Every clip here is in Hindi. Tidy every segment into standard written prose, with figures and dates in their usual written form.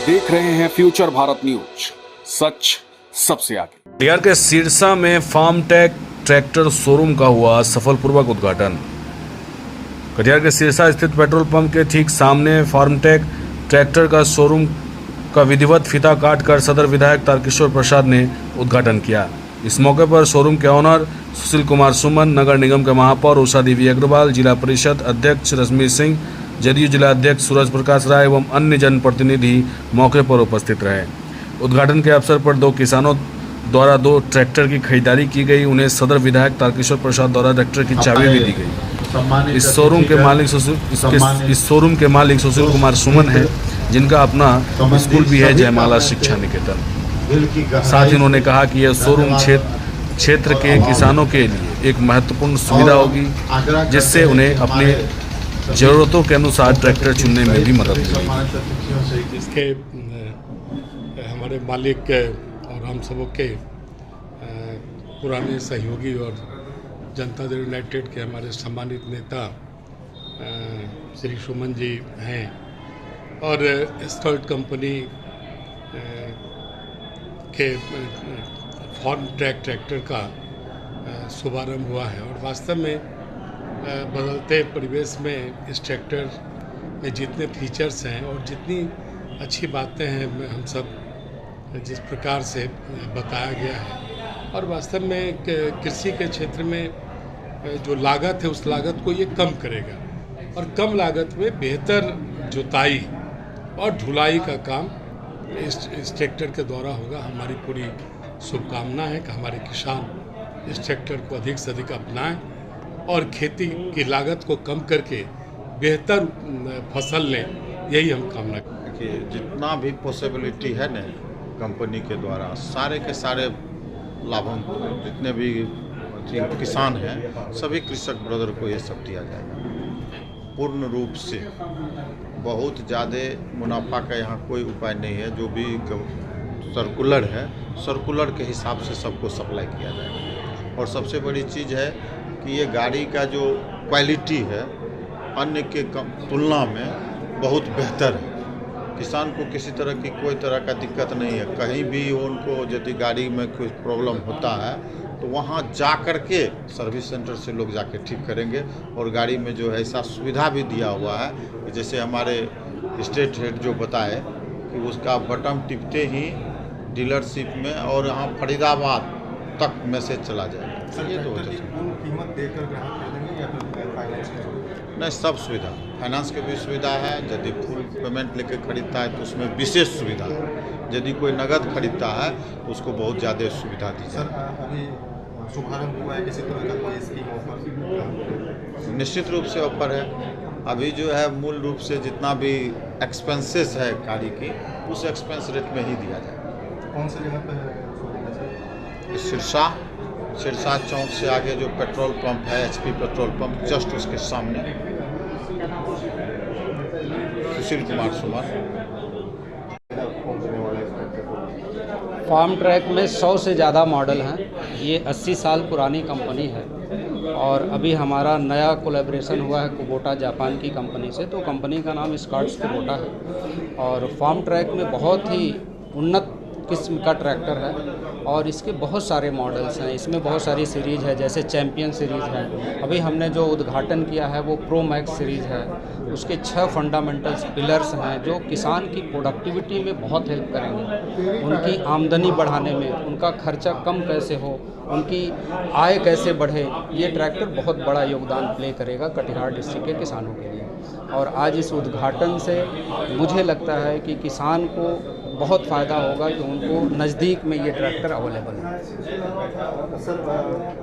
देख रहे हैं फ्यूचर भारत न्यूज, सच सबसे आगे। बिहार के सिरसा में फार्मटेक ट्रैक्टर शोरूम का हुआ सफलपूर्वक उद्घाटन। कटिहार के सिरसा स्थित पेट्रोल पंप के ठीक सामने फार्मटेक ट्रैक्टर का शोरूम का विधिवत फीता काटकर सदर विधायक तारकिशोर प्रसाद ने उद्घाटन किया। इस मौके पर शोरूम के ऑनर सुशील कुमार सुमन, नगर निगम के महापौर उषा देवी अग्रवाल, जिला परिषद अध्यक्ष रश्मि सिंह, जदयू जिला अध्यक्ष सूरज प्रकाश राय एवं अन्य जनप्रतिनिधि मौके पर उपस्थित रहे। उद्घाटन के अवसर पर दो किसानों द्वारा 2 ट्रैक्टर की खरीदारी की गई। उन्हें सदर विधायक तारकिशोर प्रसाद द्वारा ट्रैक्टर की चाबी भी दी गई। इस शोरूम के मालिक सुशील कुमार सुमन है, जिनका अपना स्कूल भी है, जयमाला शिक्षा निकेतन। साथ ही उन्होंने कहा कि यह शोरूम क्षेत्र के किसानों के लिए एक महत्वपूर्ण सुविधा होगी, जिससे उन्हें अपने जरूरतों के अनुसार ट्रैक्टर चुनने में भी मदद मिलेगी। इसके हमारे मालिक और हम सबों के पुराने सहयोगी और जनता दल यूनाइटेड के हमारे सम्मानित नेता श्री सुमन जी हैं और एस्कॉर्ट कंपनी के फार्मटेक ट्रैक्टर का शुभारंभ हुआ है। और वास्तव में बदलते परिवेश में इस ट्रैक्टर में जितने फीचर्स हैं और जितनी अच्छी बातें हैं, हम सब जिस प्रकार से बताया गया है, और वास्तव में कृषि के क्षेत्र में जो लागत है उस लागत को ये कम करेगा और कम लागत में बेहतर जुताई और ढुलाई का काम इस ट्रैक्टर के द्वारा होगा। हमारी पूरी शुभकामना है कि हमारे किसान इस ट्रैक्टर को अधिक से अधिक अपनाएं और खेती की लागत को कम करके बेहतर फसल लें, यही हम कामना करते हैं। कि जितना भी पॉसिबिलिटी है न कंपनी के द्वारा, सारे के सारे लाभों जितने भी किसान हैं, सभी कृषक ब्रदर को ये सब दिया जाएगा पूर्ण रूप से। बहुत ज़्यादा मुनाफा का यहाँ कोई उपाय नहीं है। जो भी सर्कुलर है, सर्कुलर के हिसाब से सबको सप्लाई किया जाएगा। और सबसे बड़ी चीज़ है कि ये गाड़ी का जो क्वालिटी है अन्य के तुलना में बहुत बेहतर है। किसान को किसी तरह की कोई तरह का दिक्कत नहीं है। कहीं भी उनको यदि गाड़ी में कोई प्रॉब्लम होता है तो वहाँ जा कर के सर्विस सेंटर से लोग जाके ठीक करेंगे। और गाड़ी में जो है ऐसा सुविधा भी दिया हुआ है कि जैसे हमारे स्टेट हेड जो बताए कि उसका बटन टिपते ही डीलरशिप में और यहाँ फरीदाबाद तक मैसेज चला जाएगा। ये तो कीमत देकर ग्राहक खरीदेंगे या फिर फाइनेंस के? नहीं, सब सुविधा, फाइनेंस की भी सुविधा है। यदि फुल पेमेंट लेके खरीदता है तो उसमें विशेष सुविधा है। यदि कोई नगद खरीदता है तो उसको बहुत ज़्यादा सुविधा दी जाए। सर, अभी शुभारंभ हुआ है, किसी तरह का कोई स्कीम ऑफर? निश्चित रूप से ऑफर है। अभी जो है मूल रूप से जितना भी एक्सपेंसेस है गाड़ी की, उस एक्सपेंस रेट में ही दिया जाए। कौन सी जगह पर है? सिरसा चौक से आगे जो पेट्रोल पंप है, HP पेट्रोल पंप, जस्ट उसके सामने। सुशील कुमार सुमन। फार्मट्रैक में 100 से ज़्यादा मॉडल हैं। ये 80 साल पुरानी कंपनी है और अभी हमारा नया कोलैबोरेशन हुआ है कुबोटा जापान की कंपनी से। तो कंपनी का नाम स्कॉट्स कुबोटा है और फार्मट्रैक में बहुत ही उन्नत किस्म का ट्रैक्टर है और इसके बहुत सारे मॉडल्स हैं। इसमें बहुत सारी सीरीज़ है, जैसे चैम्पियन सीरीज़ है। अभी हमने जो उद्घाटन किया है वो प्रो मैक्स सीरीज़ है। उसके 6 फंडामेंटल्स पिलर्स हैं जो किसान की प्रोडक्टिविटी में बहुत हेल्प करेंगे। उनकी आमदनी बढ़ाने में, उनका खर्चा कम कैसे हो, उनकी आय कैसे बढ़े, ये ट्रैक्टर बहुत बड़ा योगदान प्ले करेगा कटिहार डिस्ट्रिक्ट के किसानों के लिए। और आज इस उद्घाटन से मुझे लगता है कि किसान को बहुत फ़ायदा होगा कि उनको नज़दीक में ये ट्रैक्टर अवेलेबल है। सर,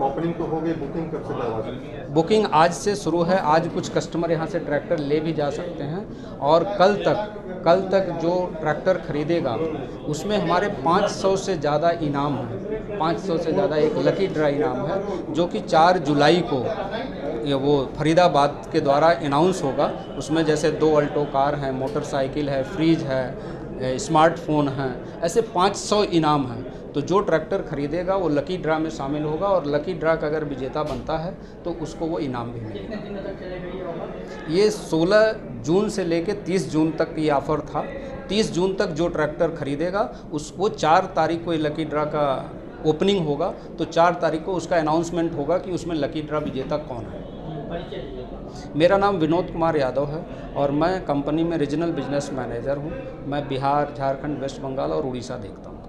ओपनिंग तो हो गई, बुकिंग कब से करवा सकते हैं? बुकिंग आज से शुरू है। आज कुछ कस्टमर यहाँ से ट्रैक्टर ले भी जा सकते हैं और कल तक जो ट्रैक्टर खरीदेगा उसमें हमारे 500 से ज़्यादा इनाम हैं। 500 से ज़्यादा एक लकी ड्रा इनाम है जो कि 4 जुलाई को वो फरीदाबाद के द्वारा अनाउंस होगा। उसमें जैसे 2 अल्टो कार हैं, मोटरसाइकिल है, फ्रिज है, स्मार्टफोन हैं, ऐसे 500 इनाम हैं तो जो ट्रैक्टर खरीदेगा वो लकी ड्रा में शामिल होगा और लकी ड्रा का अगर विजेता बनता है तो उसको वो इनाम भी मिलेगा। ये 16 जून से लेकर 30 जून तक ये ऑफ़र था। 30 जून तक जो ट्रैक्टर खरीदेगा उसको 4 तारीख को ये लकी ड्रा का ओपनिंग होगा, तो 4 तारीख को उसका अनाउंसमेंट होगा कि उसमें लकी ड्रा विजेता कौन है। मेरा नाम विनोद कुमार यादव है और मैं कंपनी में रीजनल बिजनेस मैनेजर हूँ। मैं बिहार, झारखंड, वेस्ट बंगाल और उड़ीसा देखता हूँ।